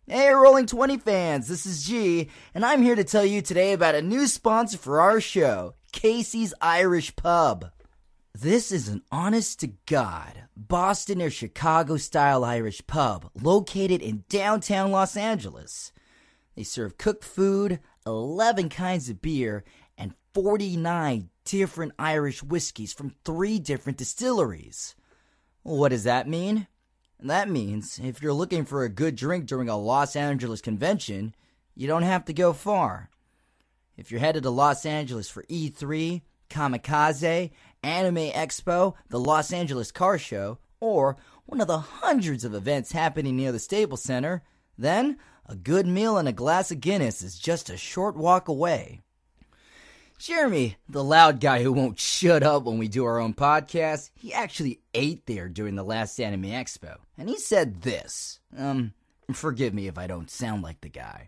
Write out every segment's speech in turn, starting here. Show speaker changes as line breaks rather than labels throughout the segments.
Hey, Rolling 20 fans, this is G, and I'm here to tell you today about a new sponsor for our show, Casey's Irish Pub. This is an honest-to-God, Boston or Chicago-style Irish pub located in downtown Los Angeles. They serve cooked food, 11 kinds of beer, and 49 different Irish whiskeys from 3 different distilleries. What does that mean? That means if you're looking for a good drink during a Los Angeles convention, you don't have to go far. If you're headed to Los Angeles for E3, Kamikaze, Anime Expo, the Los Angeles Car Show, or one of the hundreds of events happening near the Staples Center, then a good meal and a glass of Guinness is just a short walk away. Jeremy, the loud guy who won't shut up when we do our own podcast, he actually ate there during the last Anime Expo. And he said this. Forgive me if I don't sound like the guy.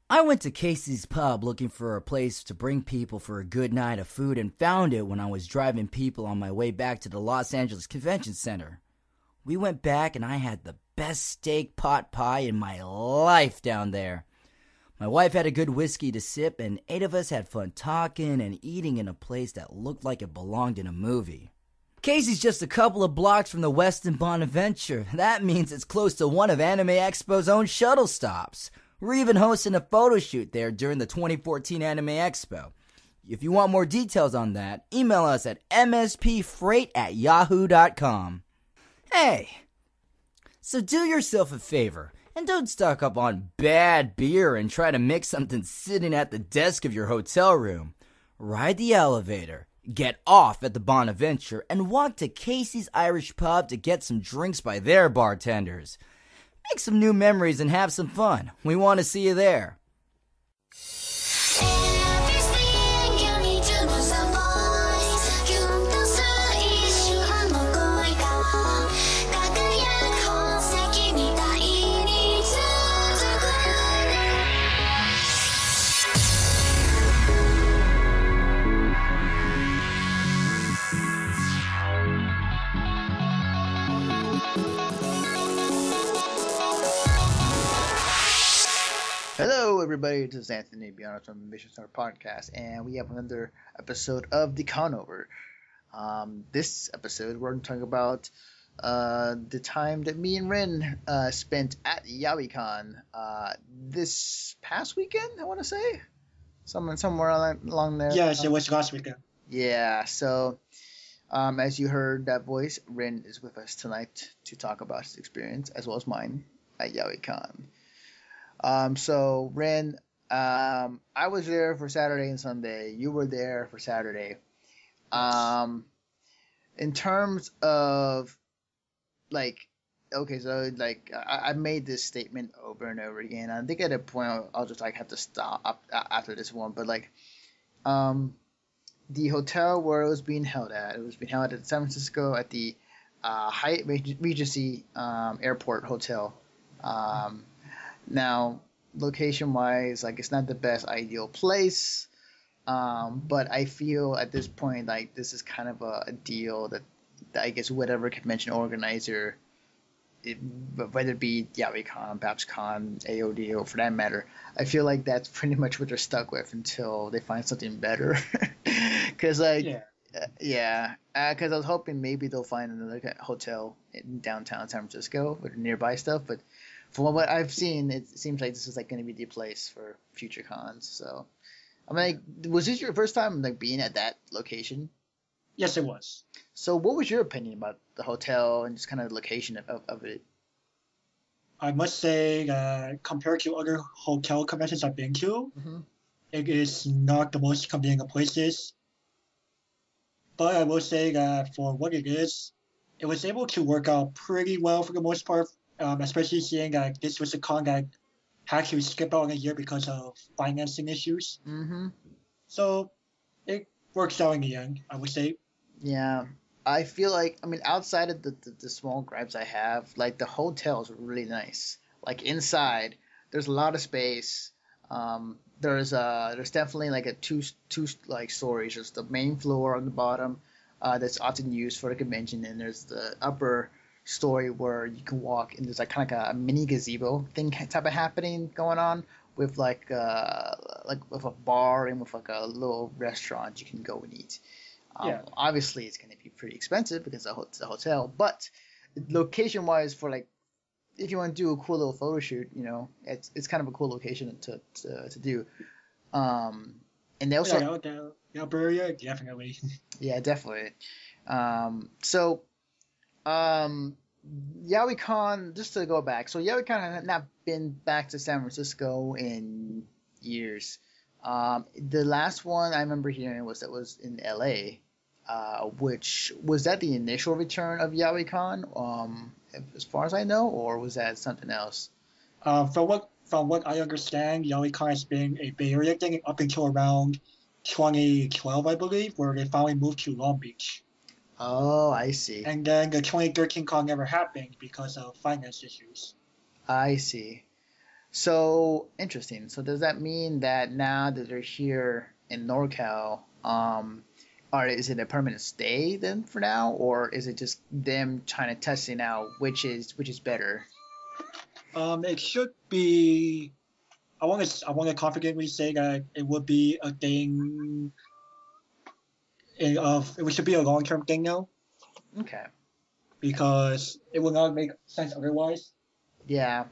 I went to Casey's Pub looking for a place to bring people for a good night of food and found it when I was driving people on my way back to the Los Angeles Convention Center. We went back and I had the best steak pot pie in my life down there. My wife had a good whiskey to sip, and 8 of us had fun talking and eating in a place that looked like it belonged in a movie. Casey's just a couple of blocks from the Westin Bonaventure. That means it's close to one of Anime Expo's own shuttle stops. We're even hosting a photo shoot there during the 2014 Anime Expo. If you want more details on that, email us at mspfreight@yahoo.com. Hey, so do yourself a favor. And don't stock up on bad beer and try to mix something sitting at the desk of your hotel room. Ride the elevator, get off at the Bonaventure, and walk to Casey's Irish Pub to get some drinks by their bartenders. Make some new memories and have some fun. We want to see you there.
Hello, everybody. This is Anthony Beyond from Mission Star Podcast, and we have another episode of the Conover. This episode, we're going to talk about the time that me and Ren spent at Yaoi Con this past weekend, I want to say. Somewhere along there.
Yes, it was last weekend.
Yeah, so as you heard that voice, Ren is with us tonight to talk about his experience, as well as mine, at Yaoi Con. So Ren, I was there for Saturday and Sunday. You were there for Saturday. In terms of I made this statement over and over again. I think at a point I'll just have to stop after this one. But the hotel where it was being held at, at San Francisco at the Hyatt Regency Airport Hotel. Now, location-wise, it's not the best ideal place, but I feel at this point this is kind of a deal that I guess whatever convention organizer, whether it be Yaoi Con, PAPSCon, AOD, or for that matter, I feel like that's pretty much what they're stuck with until they find something better. Because I was hoping maybe they'll find another hotel in downtown San Francisco with nearby stuff, but from what I've seen, it seems like this is going to be the place for future cons. So, was this your first time being at that location?
Yes, it was.
So, what was your opinion about the hotel and just kind of the location of it?
I must say, compared to other hotel conventions I've been to, it is not the most convenient places. But I will say that for what it is, it was able to work out pretty well for the most part. Especially seeing that this was a con that had to skip out a year because of financing issues. Mm-hmm. So it works out in the end, I would say.
Yeah, I feel outside of the small gripes I have, the hotel is really nice. Inside, there's a lot of space. There's definitely a two stories. There's the main floor on the bottom that's often used for the convention, and there's the upper story where you can walk and there's like kind of like a mini gazebo thing type of happening going on with like with a bar and with like a little restaurant you can go and eat.
Yeah.
Obviously, it's going to be pretty expensive because it's a hotel, but location wise, for like if you want to do a cool little photo shoot, it's kind of a cool location to do. And they also
Yeah, Bulgaria, definitely.
yeah, definitely. So Yaoi Con, just to go back, so Yaoi Con had not been back to San Francisco in years. The last one I remember hearing was in LA, which was that the initial return of Yaoi Con, as far as I know, or was that something else?
From what I understand, Yaoi Con has been a Bay Area thing up until around 2012, I believe, where they finally moved to Long Beach.
Oh, I see.
And then the 2013 con never happened because of finance issues.
I see. So interesting. So does that mean that now that they're here in NorCal, or is it a permanent stay then for now, or is it just them trying to testing out which is better?
It should be. I want to confidently say that it would be a thing. It should be a long-term thing now.
Okay.
Because it will not make sense otherwise.
Yeah,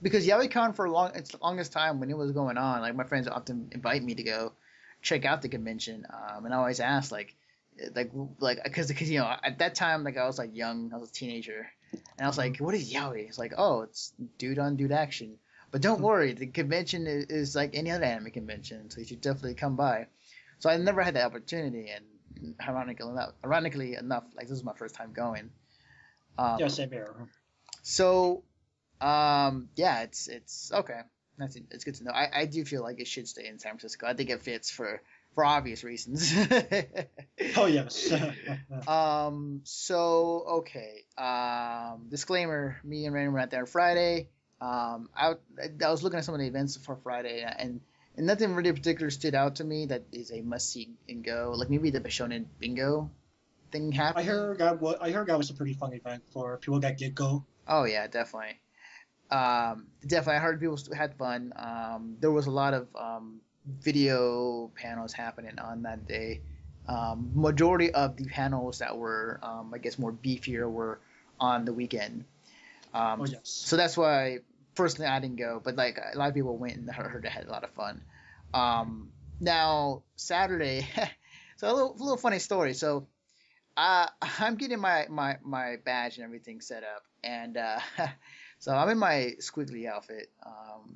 because YaoiCon for it's the longest time when it was going on, like my friends often invite me to go check out the convention, and I always ask because at that time like I was like young, I was a teenager, and I was like, what is Yaoi? It's like, oh, it's dude on dude action. But don't worry, the convention is like any other anime convention, so you should definitely come by. So I never had the opportunity, and ironically enough, like this was my first time going.
Yeah, same here.
So, yeah, it's okay. It's good to know. I do feel like it should stay in San Francisco. I think it fits for obvious reasons.
Oh yes.
So okay. Disclaimer: me and Rain were out there Friday. I was looking at some of the events for Friday, and nothing really particular stood out to me that is a must see and go. Like maybe the Bishonen Bingo thing happened.
I heard that was a pretty fun event for people that did go.
Oh yeah, definitely. Definitely, I heard people had fun. There was a lot of video panels happening on that day. Majority of the panels that were, I guess, more beefier were on the weekend.
Oh yes.
So that's why personally I didn't go, but like a lot of people went and heard they had a lot of fun. Now Saturday, so a little funny story. So I'm getting my badge and everything set up, and so I'm in my Squiggly outfit.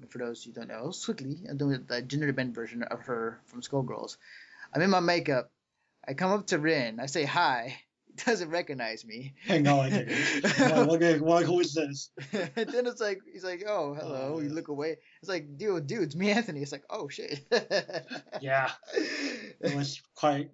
For those who don't know, Squiggly, I'm doing the gender bent version of her from Skullgirls. I'm in my makeup. I come up to Rin. I say hi. He doesn't recognize me.
No, I didn't. Who is this?
And then he's like, oh, hello. You look away. It's like, dude, it's me, Anthony. It's like, oh shit.
Yeah, it was quite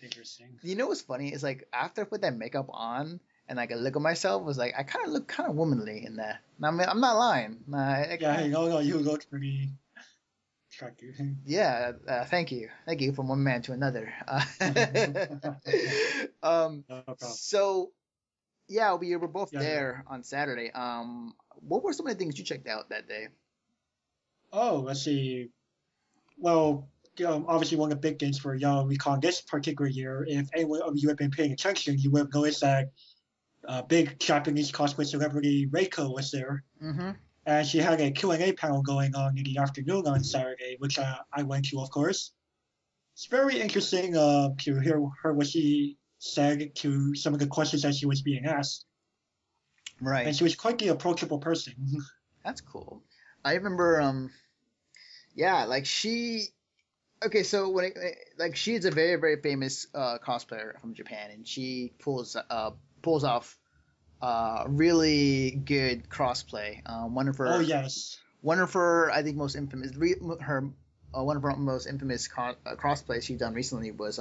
interesting.
You know what's funny? It's like after I put that makeup on and like I look at myself, I was like, I kind of look kind of womanly in that. I'm not lying.
No, you look pretty attractive.
Yeah, thank you from one man to another.
No problem.
So yeah, we were both there on Saturday. What were some of the things you checked out that day?
Oh, let's see. Well, obviously one of the big things for Yaoi Con this particular year, if anyone of you have been paying attention, you would have noticed that big Japanese cosplay celebrity Reiko was there.
Mm-hmm.
And she had a Q&A panel going on in the afternoon on Saturday, which I went to, of course. It's very interesting to hear her what she said to some of the questions that she was being asked.
Right.
And she was quite the approachable person.
That's cool. I remember, yeah, like okay, so she's a very, very famous cosplayer from Japan, and she pulls off really good crossplay. One of her.
Oh yes.
One of her, I think, most infamous. One of her most infamous crossplays she's done recently was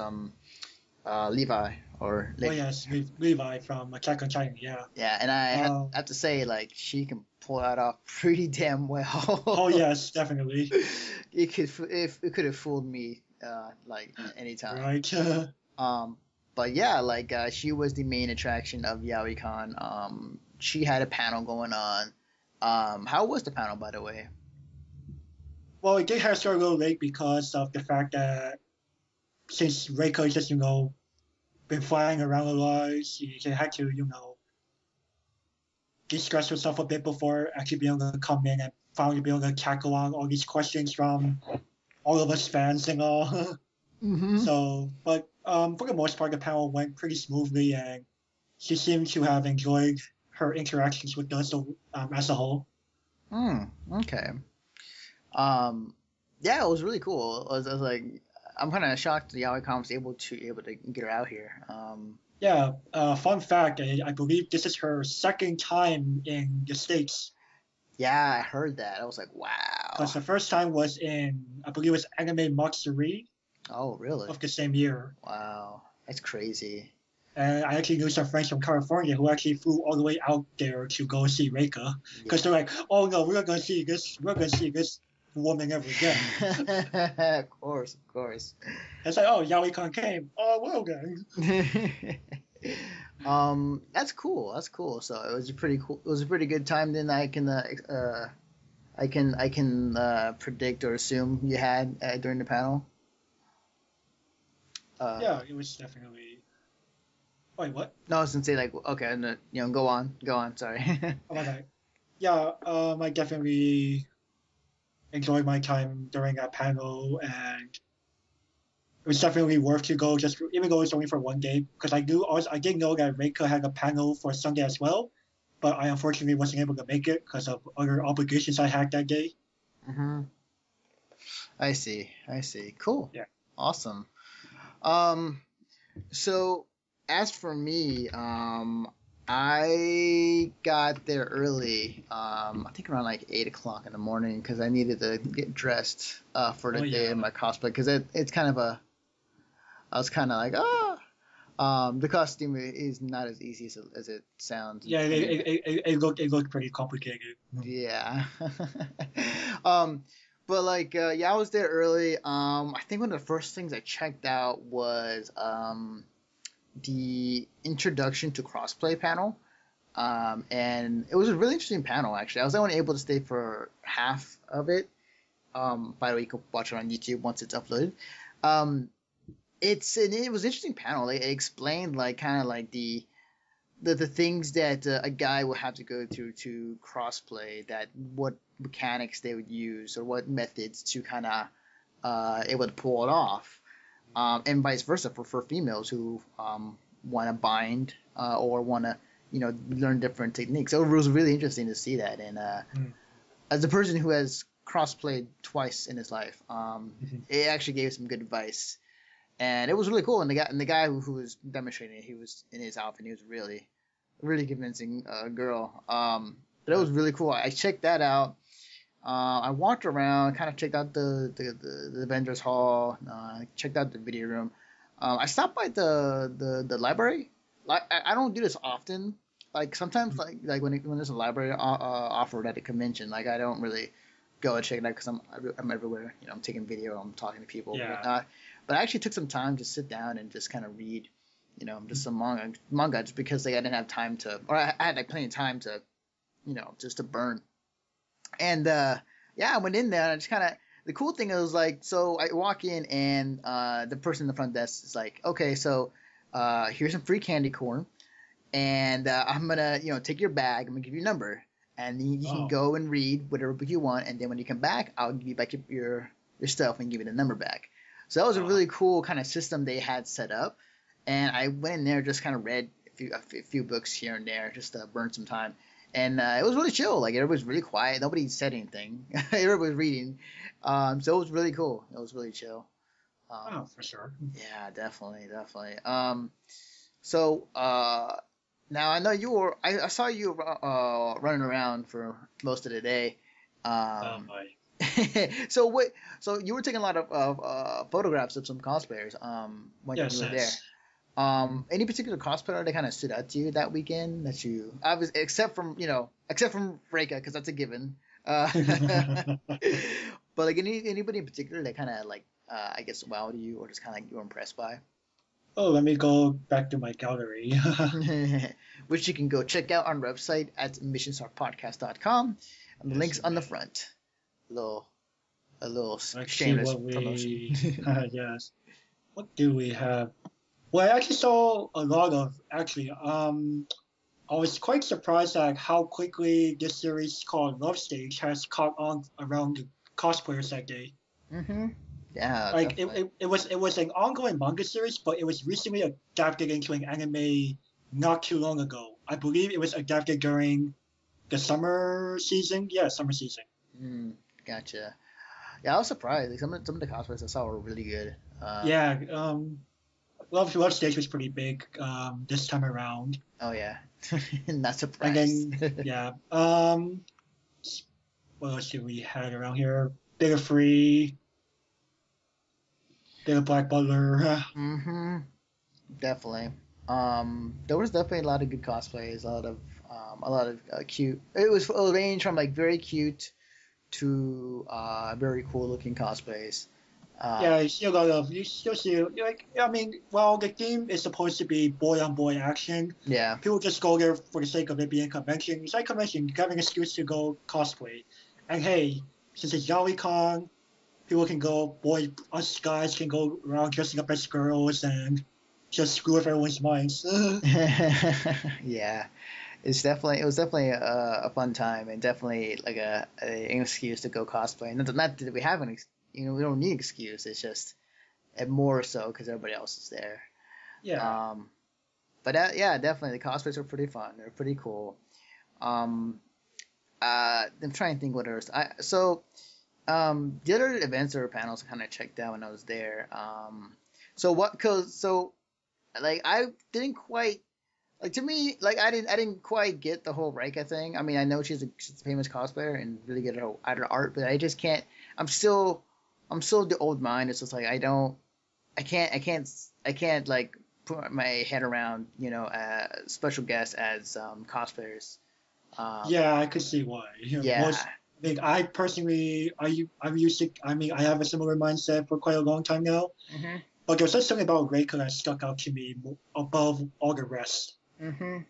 Levi or.
Oh yes, Levi from Attack on Titan. Yeah.
Yeah, and I have to say, like, she can pull that off pretty damn well.
Oh yes, definitely.
It could have fooled me like anytime.
Right.
But yeah, like she was the main attraction of Yaoi Con. She had a panel going on. How was the panel, by the way?
Well, it did have to start a little late because of the fact that since Reiko just, been flying around a lot, she had to, de-stress herself a bit before actually being able to come in and finally be able to tackle on all these questions from all of us fans and all.
Mm-hmm.
So, but for the most part, the panel went pretty smoothly, and she seemed to have enjoyed her interactions with us as a whole.
Okay. Yeah, it was really cool. I was like, I'm kind of shocked that Yaoi Con was able to get her out here.
Yeah, fun fact, I believe this is her second time in the States.
Yeah, I heard that. I was like,
Because
wow.
the first time was in, I believe it was Anime Matsuri
Oh, really?
of the same year.
Wow, that's crazy.
And I actually knew some friends from California who actually flew all the way out there to go see Reika. Because they're like, oh no, we're not going to see this woman ever again.
Of course, of course.
It's like, oh, Yaoi Con came. Oh, well then.
That's cool. That's cool. So it was a pretty cool. It was a pretty good time. Then I can predict or assume you had during the panel.
Yeah, it was definitely. Wait, what?
No, I was gonna say like okay, no, go on. Sorry.
Oh my god. Yeah, I definitely enjoyed my time during that panel, and it was definitely worth to go. Just even though it's only for one day, because I did know that Reika had a panel for Sunday as well, but I unfortunately wasn't able to make it because of other obligations I had that day.
Mm-hmm. I see. Cool.
Yeah.
Awesome. So as for me, I got there early. I think around like 8 o'clock in the morning because I needed to get dressed for the day of my cosplay because it's kind of a. I was kind of like the costume is not as easy as it sounds.
Yeah, it looked pretty complicated.
Yeah. But like yeah, I was there early. I think one of the first things I checked out was the introduction to crossplay panel. And it was a really interesting panel actually. I was only able to stay for half of it. By the way, you can watch it on YouTube once it's uploaded. It was an interesting panel. It explained like kind of like the things that a guy will have to go through to crossplay, that what mechanics they would use or what methods to kind of able to pull it off, and vice versa for females who want to bind or want to learn different techniques. So it was really interesting to see that, and as a person who has crossplayed twice in his life, it actually gave some good advice. And it was really cool. And the guy who was demonstrating it, he was in his outfit. He was really convincing girl. But it was really cool. I checked that out. I walked around, kind of checked out the vendors hall. Checked out the video room. I stopped by the library. Like I don't do this often. Like sometimes like when there's a library offered at a convention, like I don't really go and check it out because I'm everywhere. I'm taking video, I'm talking to people, and whatnot. But I actually took some time to sit down and just kind of read, just some manga just because I didn't have time to, or I had like plenty of time to, just to burn. And yeah, I went in there and I just kind of, the cool thing is like, so I walk in and the person in the front desk is like, okay, so here's some free candy corn, and I'm gonna, take your bag, I'm gonna give you a number, and then you can go and read whatever book you want, and then when you come back, I'll give you back your stuff and give you the number back. So that was a really cool kind of system they had set up, and I went in there, just kind of read a few books here and there just to burn some time, and it was really chill. Like everybody was really quiet, nobody said anything, everybody was reading, so it was really cool. It was really chill.
For sure.
Yeah, definitely. So now I know I saw you running around for most of the day. So what? So you were taking a lot of photographs of some cosplayers when you were there. Any particular cosplayer that kind of stood out to you that weekend that you except from Reika, because that's a given. But like anybody in particular that kind of like I guess wowed you or just kind of like you were impressed by?
Oh, let me go back to my gallery.
Which you can go check out on our website at missionstarpodcast.com. And the
Yes,
link's on the
right.
front. A little
Let's see
shameless
what
promotion.
we. Yes. What do we have? Well, I actually saw a lot of actually. I was quite surprised at how quickly this series called Love Stage has caught on around the cosplayers that day.
Mm-hmm. Yeah,
Like
definitely.
it was an ongoing manga series, but it was recently adapted into an anime not too long ago. I believe it was adapted during the summer season. Yeah, summer season.
Mm, gotcha. Yeah, I was surprised. Like some of the cosplays I saw were really good.
Yeah, Love Stage was pretty big this time around.
Oh yeah, not
And
surprised.
then yeah, what else did we had around here? Bit of Free, bit of Black Butler.
Mm-hmm. Definitely. There was definitely a lot of good cosplays, a lot of cute. It ranged from like very cute to very cool looking cosplays. Um,
Yeah, you see a lot of you still see like I mean, well, the theme is supposed to be boy on boy action.
yeah,
People just go there for the sake of it being a convention. It's like convention, having an excuse to go cosplay. And hey, since it's Yaoi Con, people can go. Us guys can go around dressing up as girls and just screw with everyone's minds.
yeah. It was definitely a fun time and definitely like an excuse to go cosplay. Not that we have we don't need an excuse. It's just more so because everybody else is there.
Yeah.
Um, but yeah, definitely the cosplays were pretty fun. They're pretty cool. Um, I'm trying to think what else. The other events or panels I kind of checked out when I was there. Like I didn't quite like to me like I didn't quite get the whole Rika thing. I mean I know she's a famous cosplayer and really good at her art, but I just can't. I'm still the old mind. It's just like I can't like put my head around special guests as cosplayers. Um,
Yeah, I could see why. You know,
yeah.
most, I mean, I personally, I'm used to. I mean, I have a similar mindset for quite a long time now.
Mhm.
But there's just something about Reika that stuck out to me above all the rest.
Mhm.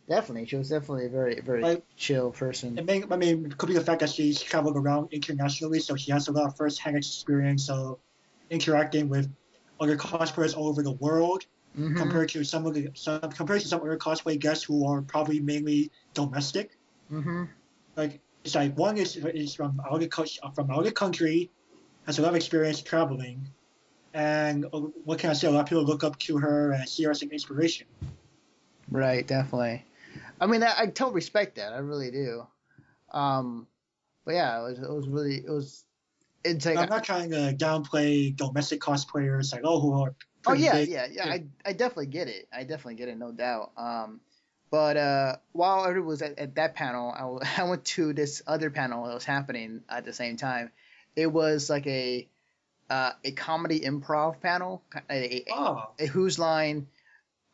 Definitely, she was definitely a very
Like,
chill person.
I mean, it could be the fact that she's traveled around internationally, so she has a lot of first-hand experience of interacting with other cosplayers all over the world,
Mhm.
compared to some other cosplay guests who are probably mainly domestic.
Mhm.
Like, it's like one is from from out of the country, has a lot of experience traveling, and what can I say? A lot of people look up to her and see her as an inspiration.
Right. Definitely. I mean, I totally respect that. I really do. Um. But yeah, it was really it was. It's like
I'm not trying to downplay domestic cosplayers, like who are
oh
pretty big.
yeah. I definitely get it. I definitely get it, no doubt. But while I was at that panel, I went to this other panel that was happening at the same time. It was like a comedy improv panel,
Oh,
a Who's Line,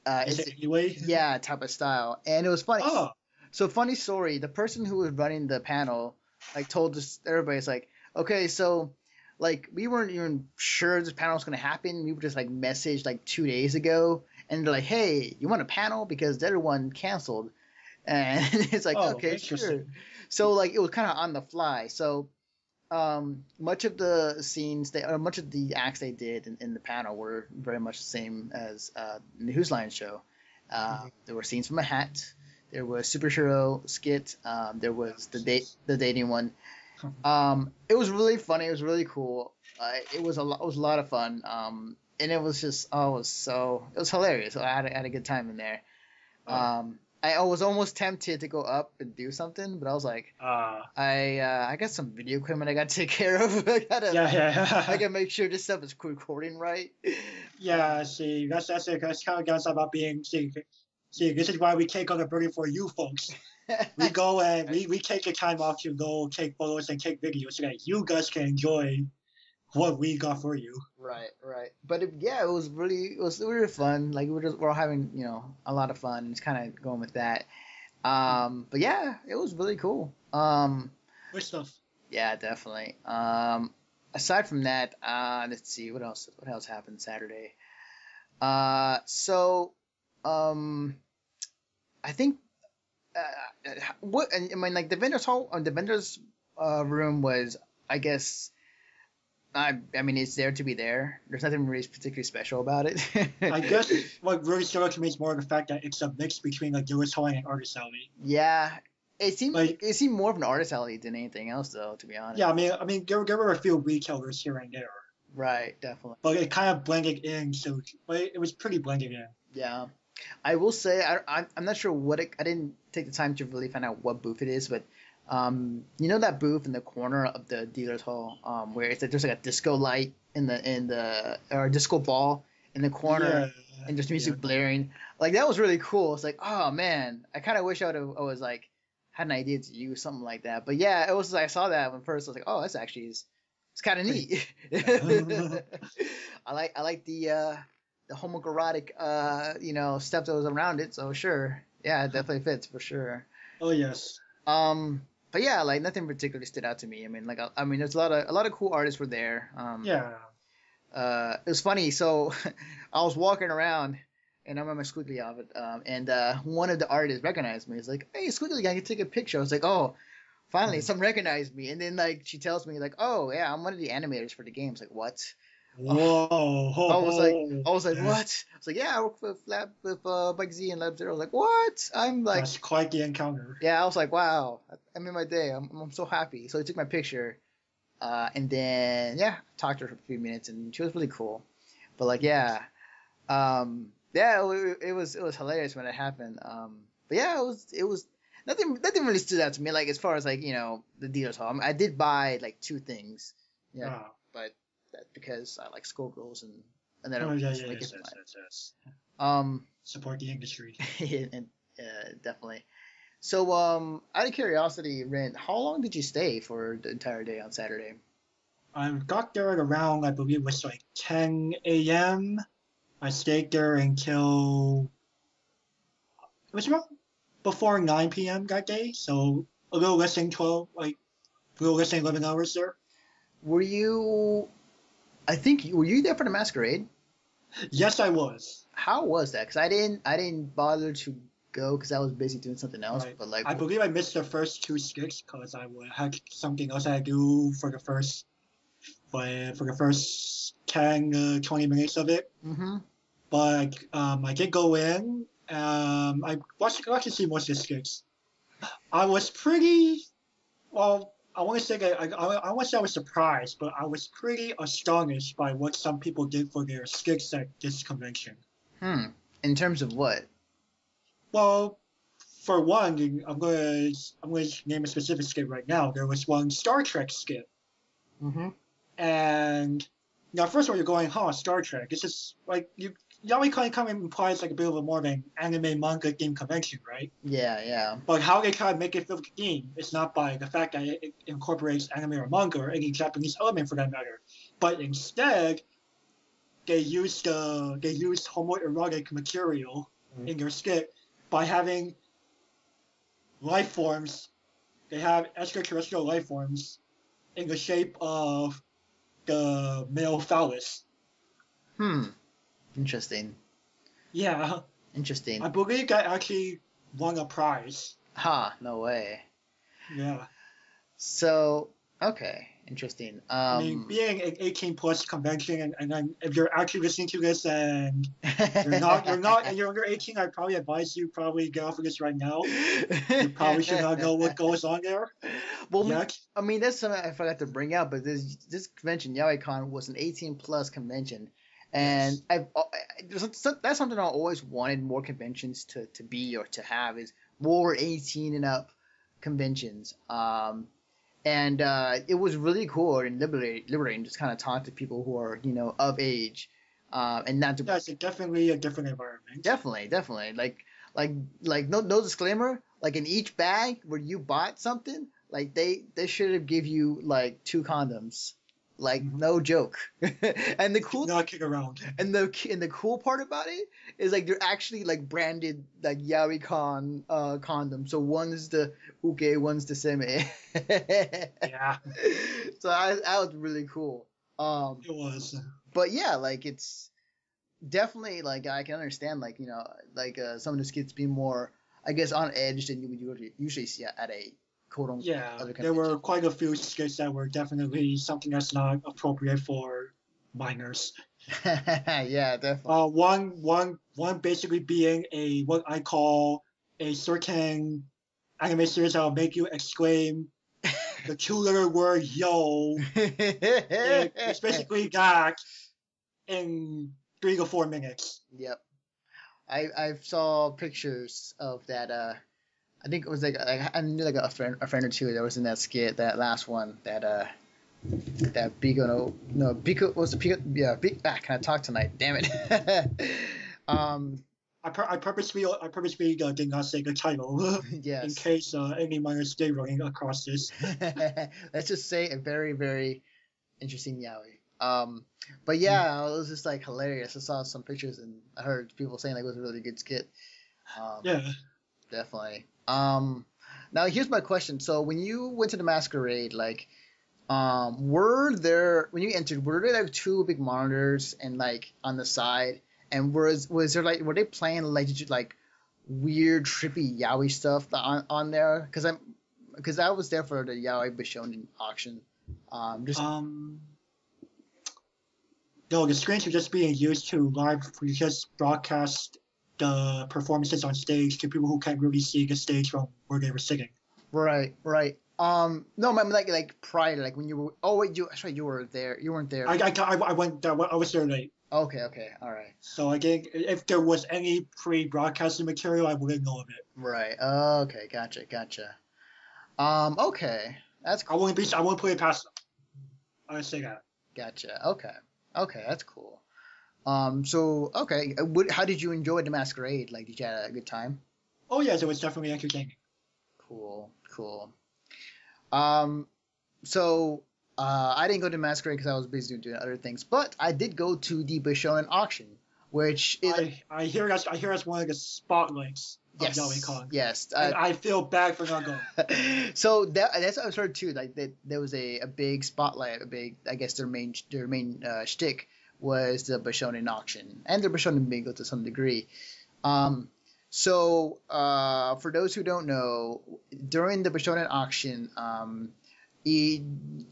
is
it's
it anyway?
yeah type of style, and it was funny.
Oh,
So funny story. The person who was running the panel like told us everybody, it's like, okay, so like we weren't even sure this panel was gonna happen. We were just like messaged like 2 days ago, and they're like, hey, you want a panel because the other one canceled, and it's like
oh,
okay, sure.
interesting.
So like it was kind of on the fly. So much of the much of the acts they did in the panel were very much the same as in the Who's Line show.
Mhm.
There were scenes from a hat. There was superhero skit. There was the dating one. It was really funny. It was really cool. It was a lot of fun. And it was just it was hilarious. I had a good time in there.
Oh,
I was almost tempted to go up and do something, but I was like,
uh,
I got some video equipment I got to take care of. I
yeah.
gotta make sure this stuff is recording right.
Yeah, see, that's it. That's kind of guys about being see. This is why we take on the burden for you folks. We go and we take the time off to go take photos and take videos so that you guys can enjoy what we got for you.
Right. But yeah, it was really fun. Like we're all having a lot of fun. It's kind of going with that. But yeah, it was really cool.
Good stuff.
Yeah, definitely. Aside from that, let's see what else happened Saturday. So, I think what I mean, like the vendors hall, the vendors room was, I guess. I mean, it's there to be there. There's nothing really particularly special about it.
I guess what really stood out to me is more the fact that it's a mix between a dealer's hall and an artist alley.
Yeah, it seemed
Like,
it seemed more of an artist alley than anything else, though. To be honest.
yeah, I mean, there were a few retailers here and there,
Right. Definitely.
but it kind of blended in. So, but it was pretty blended in.
Yeah. I will say I'm not sure what I didn't take the time to really find out what booth it is, but you know that booth in the corner of the dealer's hall, where it's like there's like a disco light in the or a disco ball in the corner,
Yeah,
and there's music
yeah.
blaring. Like that was really cool. It's like, oh man, I kind of wish I was like had an idea to use something like that. But yeah, it was like I saw that when first I was like, oh, that's actually it's kind of neat. I like the homoerotic stuff that was around it. So sure, yeah, it definitely fits for sure.
Oh yes.
But yeah, like nothing particularly stood out to me. I mean, like I mean, there's a lot of cool artists were there.
Yeah.
It was funny. So I was walking around, and I'm on my squiggly outfit, and one of the artists recognized me. He's like, "Hey, squiggly, I can take a picture." I was like, "Oh, finally, someone recognized me." And then like she tells me like, "Oh yeah, I'm one of the animators for the game." I was like, "What?"
Whoa.
I was like, what? I was like, yeah, I work with Bugsy and Lab Zero. I was like, what? I'm like,
That's quite the encounter.
yeah, I was like, wow, I'm in my day. I'm so happy. So I took my picture, and then yeah, talked to her for a few minutes, and she was really cool. But like, yeah, yeah, it was hilarious when it happened. But yeah, it was nothing really stood out to me. Like as far as like the dealer's hall, I, mean, I did buy like two things, yeah,
Ah.
but that's because I like schoolgirls and then
Oh yeah, yeah,
like
yes, yes.
um
Support the industry.
and definitely. So out of curiosity, Ren, how long did you stay for the entire day on Saturday?
I got there at around, I believe it was like 10 a.m. I stayed there until it was about before 9 p.m. that day, so a little less than 12, like a little less than 11 hours there.
Were you? I think were you there for the masquerade?
Yes, I was.
How was that? Because I didn't bother to go because I was busy doing something else.
Right.
But like,
I believe I missed the first two skits because had something else I had to do for the first 10 20 minutes of it.
mm-hmm.
But I did go in. I got to see most of the skits. I was pretty well. I want to say that I want to say I was surprised, but I was pretty astonished by what some people did for their skits at this convention.
In terms of what?
Well, for one, I'm gonna name a specific skit right now. There was one Star Trek skit,
Mm-hmm.
and now first of all, you're going, huh, Star Trek. It's just like Yaoi Con kind of implies like a bit of a more of an anime manga theme convention, right?
Yeah, yeah.
But how they try to make it fit with the theme is not by the fact that it incorporates anime or manga or any Japanese element for that matter, but instead they used homoerotic material in their skit by having life forms. They have extraterrestrial life forms in the shape of the male phallus.
Interesting.
Yeah,
Interesting.
I believe that actually won a prize.
No way.
Yeah.
So, okay, interesting.
I mean, being an 18 plus convention, and then if you're actually listening to this and and you're under 18, I'd probably advise you probably get off of this right now. You probably should not know what goes on there.
Well,
Yet.
I mean, that's something I forgot to bring up, but this convention, Yaoi Con, was an 18 plus convention. And that's something I always wanted more conventions to be or to have is more 18 and up conventions. And it was really cool and liberating just kind of talk to people who are of age, and not to.
That's definitely a different environment.
Definitely. Like no disclaimer. Like in each bag where you bought something, like they should have give you like 2 condoms. Like no joke. And the cool
not kick around.
And the cool part about it is like they're actually like branded like Yaoi Con condoms. So one's the uke, one's the seme.
Yeah.
So that was really cool.
It was.
But yeah, like it's definitely, like, I can understand, like, like some of the skits being more, I guess, on edge than you would usually see at a quote unquote
Yeah,
other
there were
convention.
quite a few skits that were definitely something that's not appropriate for minors.
Yeah, definitely.
One basically being a what I call a certain anime series that will make you exclaim the two-letter word "yo." It's basically that in 3 to 4 minutes.
Yep. I saw pictures of that. I think it was like I knew like a friend or two that was in that skit, that last one, that Bigo, no Bigo was the Bigo, yeah, can I talk tonight? Damn it. um
I purposely did not say the title in
yes.
case any minors stay running across this.
Let's just say a very very interesting yaoi. But
Mm.
yeah, it was just like hilarious. I saw some pictures and I heard people saying like it was a really good skit. Um,
Yeah.
Definitely. Now here's my question. So when you went to the masquerade, like, were there when you entered, were there like two big monitors and like on the side, and was there like were they playing like did you like weird trippy yaoi stuff on there? Because I was there for the yaoi Bishonen auction. Just
Um. No, the screens are just being used to just broadcast the performances on stage to people who can't really see the stage from where they were sitting.
right, right. No, I mean like prior, like when you were. Oh wait, that's right. You were there. You weren't there.
I went. I was there late.
Okay, okay, all right.
So I think if there was any pre-broadcasting material, I wouldn't know of it.
Right. Okay. Gotcha. Gotcha. Okay. That's
I
cool.
wouldn't be. I wouldn't put it past them. I would say that.
Gotcha. Okay. Okay. That's cool. So okay. How did you enjoy the masquerade? Like, did you have a good time?
Oh yes, it was definitely entertaining.
Cool. Cool. Um. So, I didn't go to masquerade because I was busy doing other things, but I did go to the Bishonen auction, which is
I hear that's one of the spotlights of Yaoi
yes,
Con,
yes.
and I feel bad for not going.
So that's what I've heard too. Like there was a big spotlight, a big, I guess their main shtick was the Bishonen auction and the Bishonen bingo to some degree. Um, for those who don't know, during the Bishonen auction, e-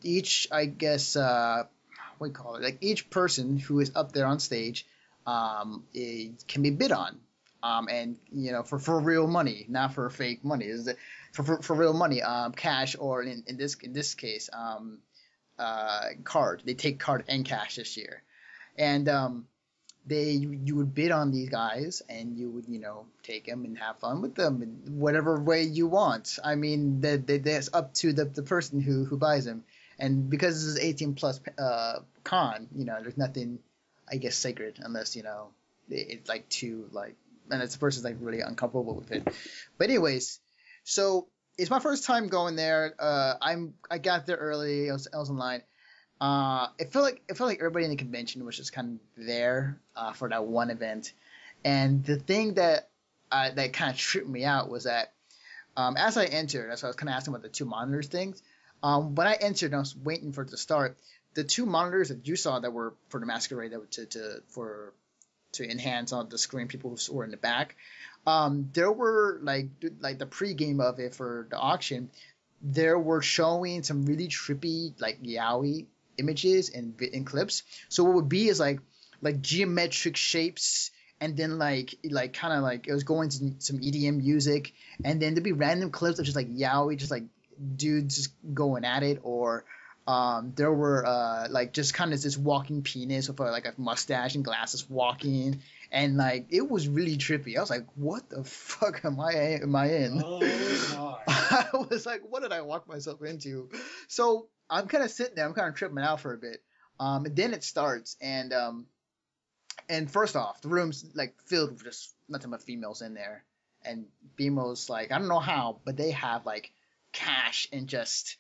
each I guess what do you call it? Like each person who is up there on stage, it can be bid on. And for real money, not for fake money. Is it for real money? Cash, or in this case, card. They take card and cash this year, and you would bid on these guys, and you would take them and have fun with them in whatever way you want. I mean, that's up to the person who buys them, and because this is 18 plus con, there's nothing, I guess, sacred unless it's like too like, and it's the person's like really uncomfortable with it. But anyways, so it's my first time going there. I got there early. I was in line. It felt like everybody in the convention was just kind of there for that one event. And the thing that kind of tripped me out was that as I entered, that's why I was kind of asking about the two monitors things. When I entered, and I was waiting for it to start. The two monitors that you saw that were for the masquerade, that were to enhance on the screen people who were in the back. There were like the pregame of it for the auction. There were showing some really trippy like yaoi images and clips. So what would be is like geometric shapes, and then like kind of like it was going to some EDM music, and then there'd be random clips of just like yaoi, just like dudes just going at it, or there were like just kind of this walking penis with like a mustache and glasses walking, and like it was really trippy. I was like, what the fuck am I in?
Oh my!
I was like, what did I walk myself into? So I'm kind of sitting there, I'm kind of tripping out for a bit. And then it starts, and first off, the room's like filled with just nothing but females in there, and females, like, I don't know how, but they have like cash and just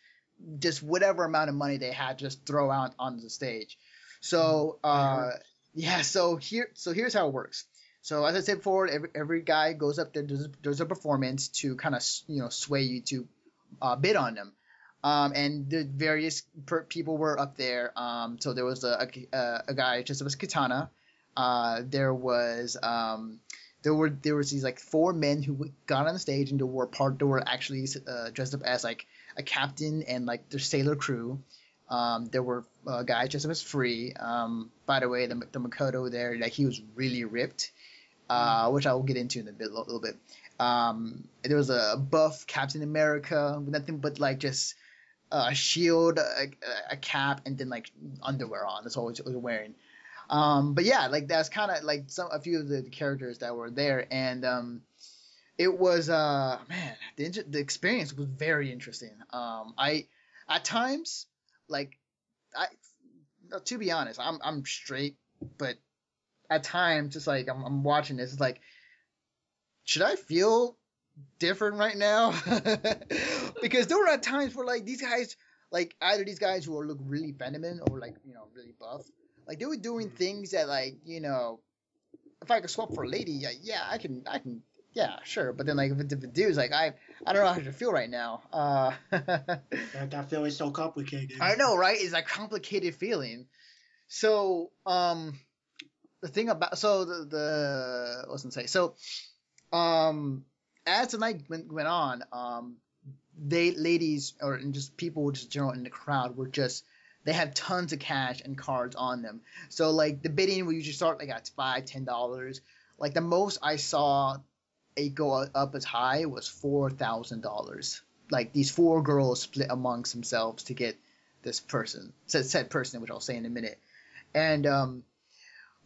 whatever amount of money they had just throw out onto the stage. So
I heard.
yeah, so here's how it works. So as I said before, every guy goes up there. There's a performance to kind of sway you to bid on them. And the various people were up there. So there was a guy just with his katana. There was these like four men who got on the stage and they were actually dressed up as like a captain and like their sailor crew. There were guys dressed up as free. By the way, the Makoto there, like he was really ripped, which I will get into in a little bit. There was a buff Captain America with nothing but like just a shield, a cap, and then like underwear on. That's all he was wearing. But yeah, like that's kind of like a few of the characters that were there, and it was man, the experience was very interesting. I at times like I to be honest, I'm straight, but at times just like I'm watching this, it's like should I feel different right now? Because there were at times where like these guys, like either these guys who look really feminine or like really buff, like they were doing things that like if I could swap for a lady, yeah, I can, yeah, sure. But then like if the dude's like I don't know how to feel right now.
That feeling is so complicated.
I know, right? It's a complicated feeling. So the thing about the I was gonna say as the night went on, ladies or just people just general in the crowd were just they had tons of cash and cards on them. So like the bidding would usually start like at $5-10. Like the most I saw it go up as high was $4,000. Like these four girls split amongst themselves to get this person, said person, which I'll say in a minute, and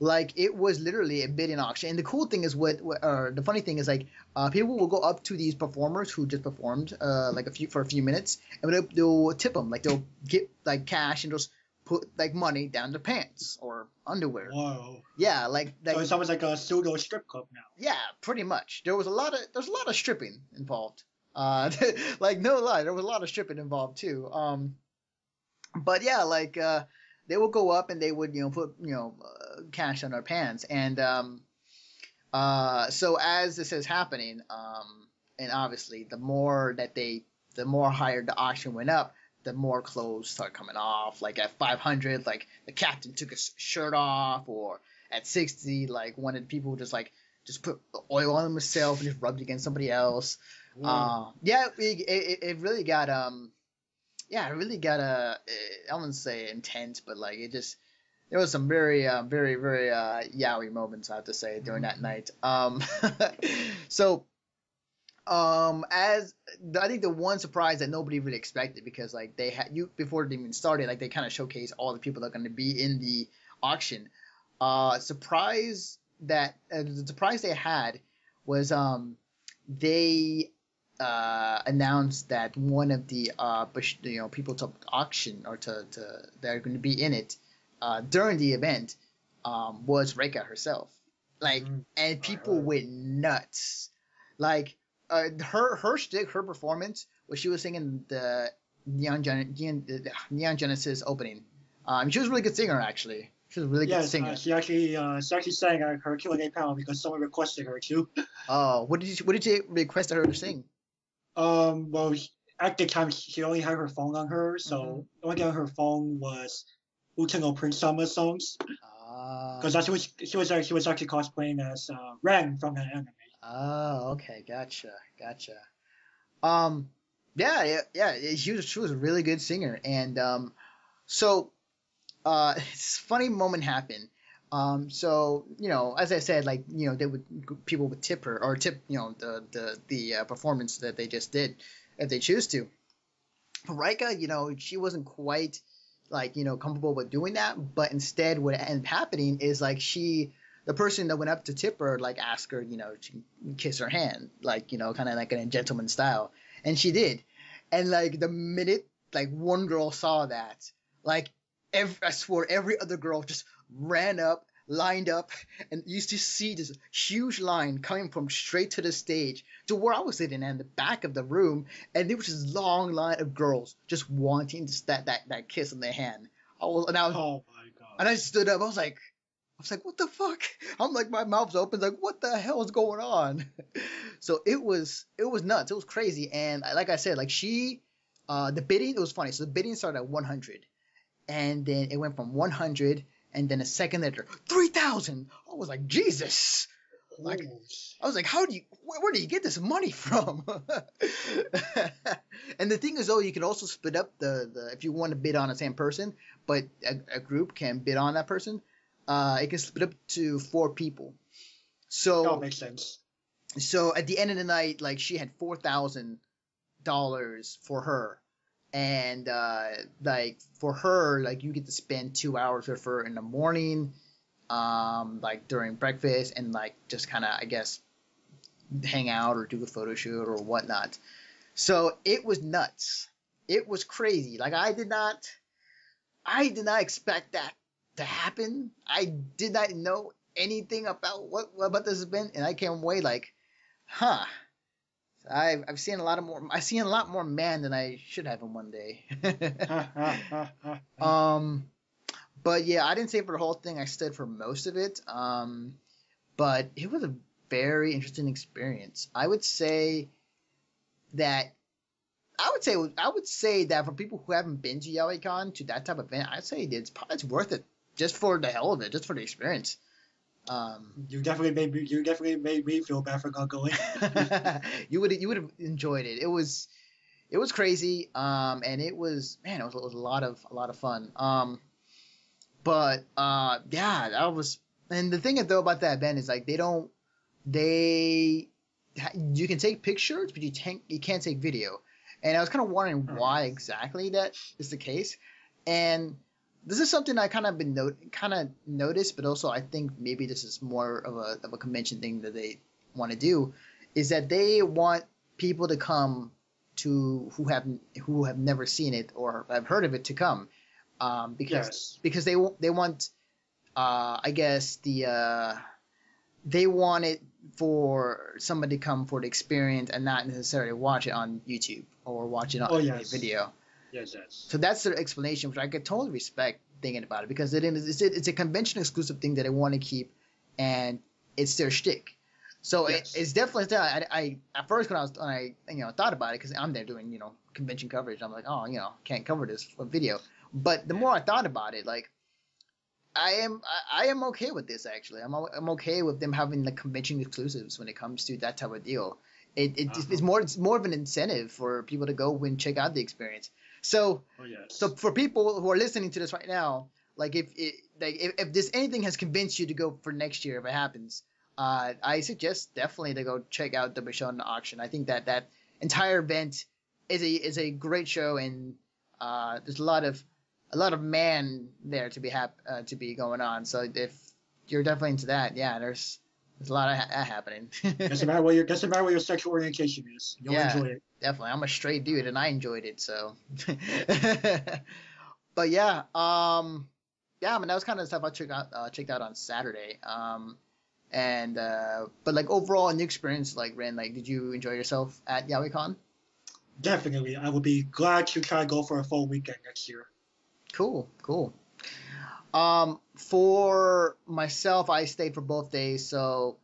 like it was literally a bidding auction. And the cool thing is the funny thing is like people will go up to these performers who just performed like for a few minutes, and they'll tip them, like they'll get like cash and just put like money down their pants or underwear.
Whoa.
Yeah, like
so it's almost like a pseudo strip club now.
Yeah, pretty much. There's a lot of stripping involved. Like no lie, there was a lot of stripping involved too. But yeah, like they would go up and they would put cash on their pants, and so as this is happening, and obviously the more higher the auction went up, the more clothes start coming off. Like at 500, like the captain took his shirt off, or at 60, like one of the people just put oil on himself and just rubbed against somebody else. Yeah, it really got I wouldn't say intense, but like there was some very yaoi moments, I have to say, during that night. So as I think the one surprise that nobody really expected, because like they had before it even started, like they kind of showcased all the people that are going to be in the auction. The surprise they had was they announced that one of the people to auction or to that are going to be in it during the event was Reika herself. Like, and people went nuts. Like her shtick, her performance, when she was singing the Neon Genesis opening. She was a really good singer, actually. She was a really good singer.
She actually sang her Q&A panel because someone requested her to.
Oh, what did you request her to sing?
Well, at the time she only had her phone on her, so the only thing on her phone was Utano Prince Sama songs. Because that's what she was actually cosplaying as Ren from that anime.
Oh, okay, gotcha. Yeah. She was a really good singer, and so this funny moment happened. So as I said, like people would tip her or tip the performance that they just did if they choose to. Raika, she wasn't quite like comfortable with doing that, but instead what ended up happening is like the person that went up to tip her like asked her to kiss her hand, like kind of like in a gentleman style, and she did. And like the minute like one girl saw that, like I swear every other girl just ran up, lined up, and you used to see this huge line coming from straight to the stage to where I was sitting in the back of the room, and there was this long line of girls just wanting that kiss on their hand. Oh my god! And I stood up. I was like, what the fuck? I'm like, my mouth's open, like, what the hell is going on? So it was nuts. It was crazy. And like I said, like the bidding, it was funny. So the bidding started at 100. And then it went from 100, And then a second later, 3,000. I was like, Jesus. Like, I was like, where do you get this money from? And the thing is, though, you can also split up the if you want to bid on the same person, but a group can bid on that person, it can split up to 4 people. So
that makes sense.
So at the end of the night, like, she had $4,000 for her. And like, for her, like, you get to spend 2 hours with her in the morning, like during breakfast, and like just kind of, I guess, hang out or do a photo shoot or whatnot. So it was nuts. It was crazy. Like, I did not expect that to happen. I did not know anything about what about this event, and I came away like, huh. I've seen a lot more man than I should have in one day. But yeah, I didn't stay for the whole thing. I stayed for most of it. But it was a very interesting experience. I would say that for people who haven't been to Yaoi Con, to that type of event, I'd say it's worth it just for the hell of it, just for the experience.
You definitely made me feel bad for not going.
You would have enjoyed it. It was crazy. And it was a lot of fun. Yeah, that was. And the thing though about that event is, like, you can take pictures, but you can't take video. And I was kind of wondering why exactly that is the case. And this is something I kind of noticed, but also I think maybe this is more of a convention thing that they want to do, is that they want people to come to who have never seen it or have heard of it to come, because they want I guess they want it for somebody to come for the experience and not necessarily watch it on YouTube or watch it on a video.
Yes.
So that's their explanation, which I could totally respect thinking about it, because it's a convention exclusive thing that they want to keep, and it's their shtick. So it's definitely that. I at first when I thought about it, because I'm there doing convention coverage, I'm like, oh, can't cover this for video. But the more I thought about it, like, I am okay with this, actually. I'm okay with them having the convention exclusives when it comes to that type of deal. It's more of an incentive for people to go and check out the experience. So for people who are listening to this right now, like, if this anything has convinced you to go for next year, if it happens, I suggest definitely to go check out the Bashonen auction. I think that entire event is a great show, and there's a lot of man there to be going on. So if you're definitely into that, yeah, there's a lot of that happening.
Doesn't matter what your sexual orientation is. You'll enjoy it.
Definitely. I'm a straight dude, and I enjoyed it. So, but yeah, I mean, that was kind of stuff I checked out on Saturday. But like, overall in the experience, like, Ren, like, did you enjoy yourself at Yaoi Con?
Definitely. I would be glad to try to go for a full weekend next year.
Cool. For myself, I stayed for both days. So,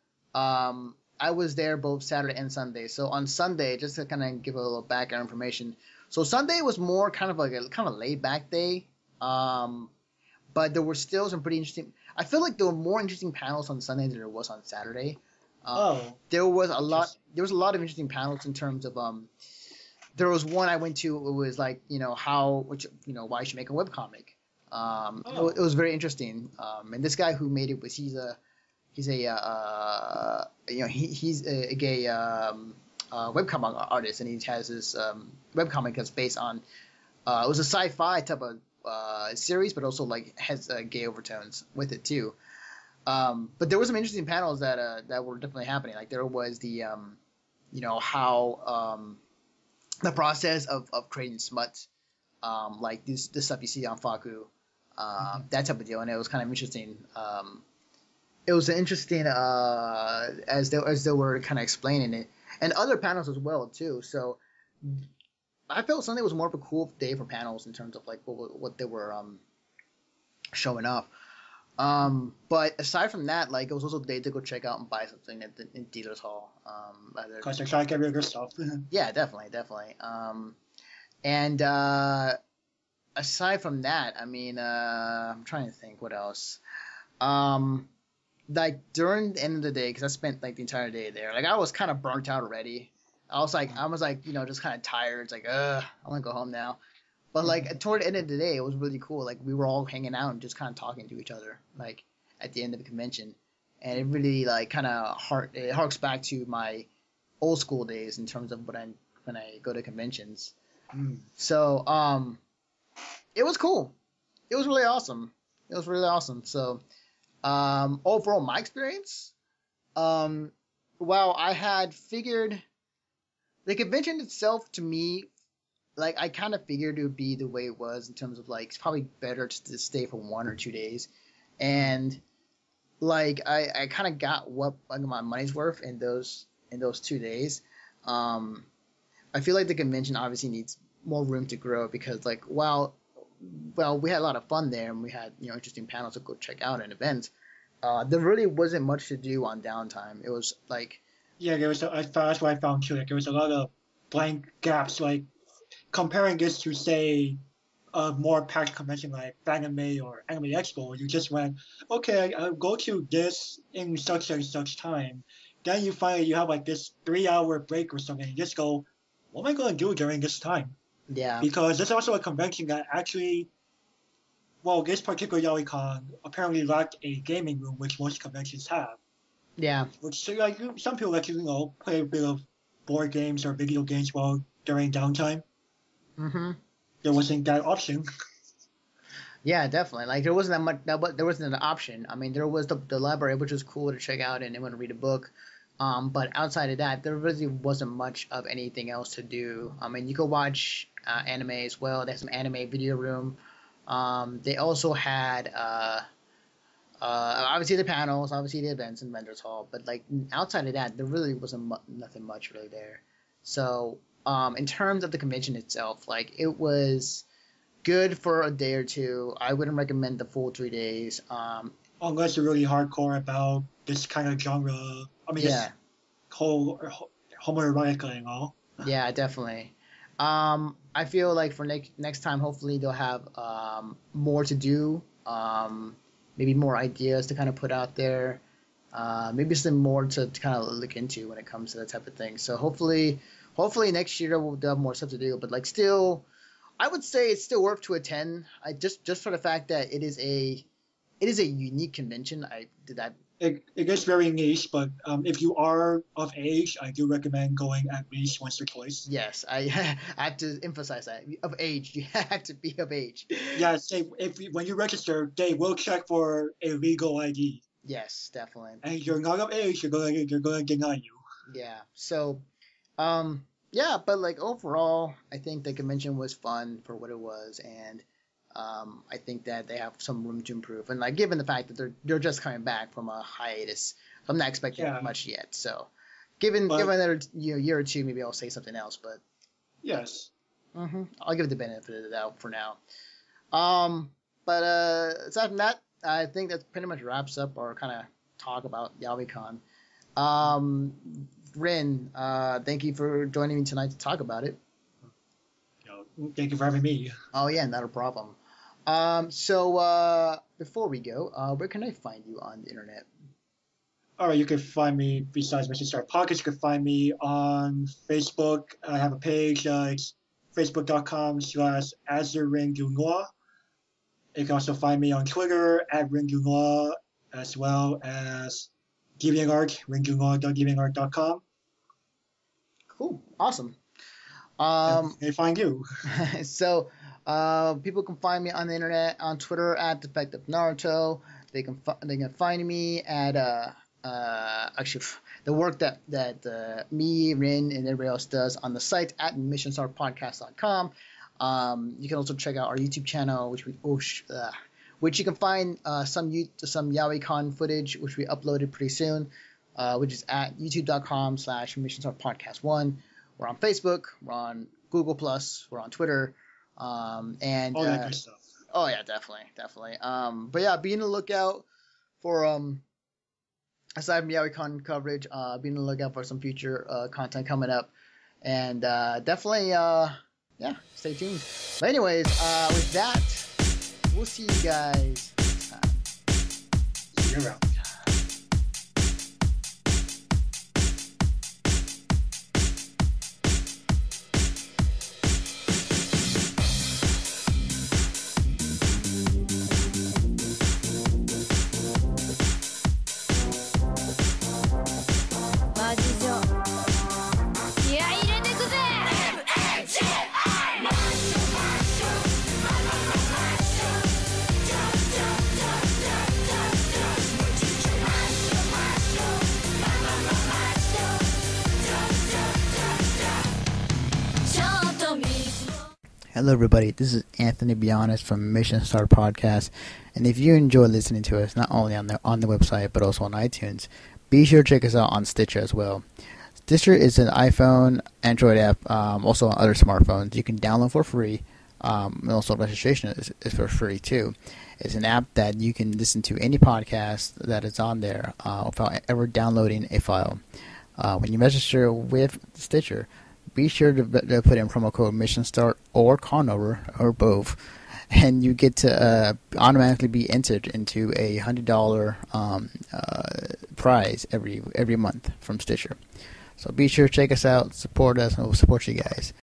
I was there both Saturday and Sunday. So on Sunday, just to kind of give a little background information. So Sunday was more kind of like a kind of laid back day. But there were still some pretty interesting. I feel like there were more interesting panels on Sunday than there was on Saturday. There was a lot of interesting panels in terms of there was one I went to. It was like, why you should make a webcomic. It was very interesting. And this guy who made it he's a gay webcomic artist, and he has this webcomic that's based on it was a sci-fi type of series, but also like has gay overtones with it too. But there were some interesting panels that were definitely happening. Like, there was the how the process of creating smut, like this stuff you see on Faku, that type of deal, and it was kind of interesting. It was interesting as they were kind of explaining it, and other panels as well too. So I felt Sunday was more of a cool day for panels in terms of like what they were showing off. But aside from that, like, it was also a day to go check out and buy something in dealers hall.
Because they're trying to get rid of good stuff.
Yeah, definitely. aside from that, I mean, I'm trying to think what else. Um, like during the end of the day, because I spent like the entire day there, like I was kind of burnt out already. I was like, just kind of tired. It's like, I want to go home now. But like toward the end of the day, it was really cool. Like we were all hanging out and just kind of talking to each other. Like at the end of the convention, and it really like kind of it harks back to my old school days in terms of when I go to conventions.
Mm.
So it was cool. It was really awesome. It was really awesome. So overall, my experience, um, while I had figured the convention itself to me, like I kind of figured it would be the way it was in terms of like it's probably better to stay for 1 or 2 days, and like I kind of got what like, my money's worth in those 2 days. Um, I feel like the convention obviously needs more room to grow because like well we had a lot of fun there and we had interesting panels to go check out and events. There really wasn't much to do on downtime. It was like
Yeah, that's what I found too. Like there was a lot of blank gaps. Like comparing this to say a more packed convention like Anime or Anime Expo, you just went, okay, I'll go to this in such and such time. Then you find you have like this 3 hour break or something. You just go, what am I going to do during this time?
yeah,
Because there's also a convention that actually, well, this particular Yaoi Con apparently lacked a gaming room, which most conventions have.
yeah.
Which so, like some people like to play a bit of board games or video games while during downtime.
Mm-hmm.
There wasn't that option.
Yeah, definitely. Like there wasn't that much. There wasn't an option. I mean, there was the library, which was cool to check out and want to read a book. But outside of that, there really wasn't much of anything else to do. I mean, you could watch anime as well. They had some anime video room. They also had obviously the panels, obviously the events and vendors hall. But like outside of that, there really wasn't nothing much really there. So in terms of the convention itself, like it was good for a day or two. I wouldn't recommend the full 3 days.
Unless you're really hardcore about this kind of genre. I mean, this
Yeah,
whole homoerotic and all.
yeah, definitely. I feel like for next time, hopefully they'll have more to do. Maybe more ideas to kind of put out there. Maybe some more to kind of look into when it comes to that type of thing. So hopefully next year we'll have more stuff to do. But like still, I would say it's still worth to attend. I just for the fact that it is a unique convention. I did that.
It gets very niche, but if you are of age, I do recommend going at least once or twice.
Yes, I have to emphasize that of age. You have to be of age.
Yeah, say when you register, they will check for a legal ID,
Yes, definitely.
and if you're not of age, they're going to deny you.
Yeah. So, yeah, but like overall, I think the convention was fun for what it was, and I think that they have some room to improve. And like given the fact that they're just coming back from a hiatus, I'm not expecting
Yeah,
much yet. So, given
but
another year or two, maybe I'll say something else. But
yes.
I'll give it the benefit of the doubt for now. But aside from that, I think that pretty much wraps up our kind of talk about YaoiCon. Um, Rin, thank you for joining me tonight to talk about it.
Thank you for having me.
Oh yeah, not a problem. So before we go, where can I find you on the internet?
All right, you can find me besides Mission Star Pockets. You can find me on Facebook. I have a page. It's facebook.com/AzurRingDuNoir. You can also find me on Twitter at RingDuNoir, as well as DeviantArt, ringdunoir.deviantart.com.
Cool, awesome.
And they find you.
So people can find me on the internet on Twitter at Defective Naruto. They can find me at actually the work that me, Rin, and everybody else does on the site at missionstarpodcast.com. You can also check out our YouTube channel, which you can find some Yaoi Con footage, which we uploaded pretty soon, which is at youtube.com/missionstarpodcast1. We're on Facebook, we're on Google Plus, we're on Twitter, and
All that good stuff.
oh yeah, definitely. But yeah, be on the lookout for aside from YaoiCon coverage, be on the lookout for some future content coming up, and definitely yeah, stay tuned. But anyways, with that, we'll see you guys next time.
See you around.
Hello, everybody. This is Anthony Bionis from Mission Star Podcast, and if you enjoy listening to us, not only on the website but also on iTunes, be sure to check us out on Stitcher as well. Stitcher is an iPhone, Android app, also on other smartphones. You can download for free, and also registration is for free too. It's an app that you can listen to any podcast that is on there without ever downloading a file. When you register with Stitcher, be sure to put in promo code Mission Start or Conover or both, and you get to automatically be entered into a $100 prize every month from Stitcher. So be sure to check us out, support us, and we'll support you guys.